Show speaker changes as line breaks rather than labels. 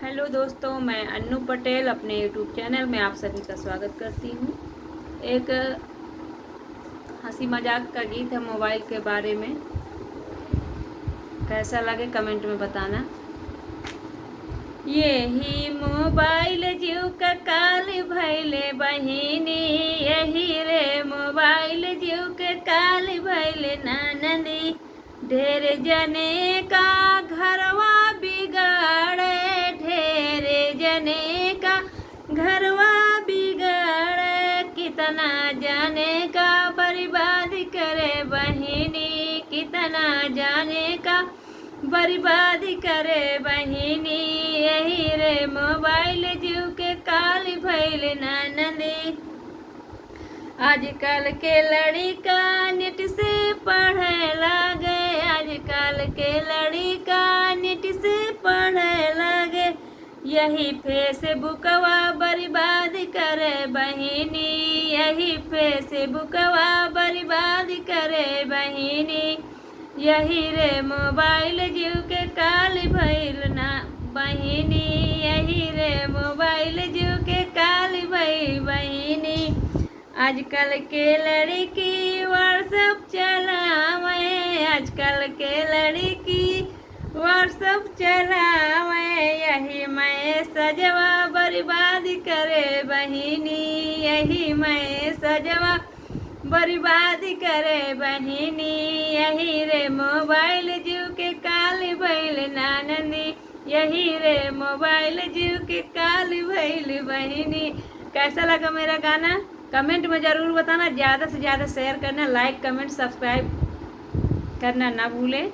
Hello दोस्तों, मैं अन्नू पटेल अपने यूट्यूब चैनल में आप सभी का स्वागत करती हूँ। एक हंसी मजाक का गीत है मोबाइल के बारे में। कैसा लगे कमेंट में बताना। यही मोबाइल जीव का काल भैले बहिनी, यही रे मोबाइल जीव के काल भैले नानदी। ढेर जने का घरवा बिगाड़े, ढेर जने का घरवा बिगाड़े, कितना जाने का बर्बाद करे बहिनी, कितना जाने का बर्बाद करे बहिनी। यही रे मोबाइल जीव के काल भैल नानदी। आजकल के लड़का नेट से पढ़े लगे, आजकल के लड़का नेट से पढ़े लगे। यही फेसबुकवा बर्बाद करे बहिनी, यही फेसबुकवा बर्बाद करे बहिनी। यही रे मोबाइल जीव के काल भैल ना बहिनी, यही रे मोबाइल जीव के काल भैल बहिनी। आजकल के लड़की व्हाट्सअप चलावे, आजकल के लड़की व्हाट्सअप चलावे। यही मैं सजवा बर्बाद करे बहिनी, यही मैं सजवा बर्बाद करे बहिनी। यही रे मोबाइल जीव के काल भैल नानदी, यही रे मोबाइल जीव के काल भैल बहिनी। कैसा लगा मेरा गाना कमेंट में ज़रूर बताना। ज़्यादा से ज़्यादा शेयर करना, लाइक कमेंट सब्सक्राइब करना ना भूलें।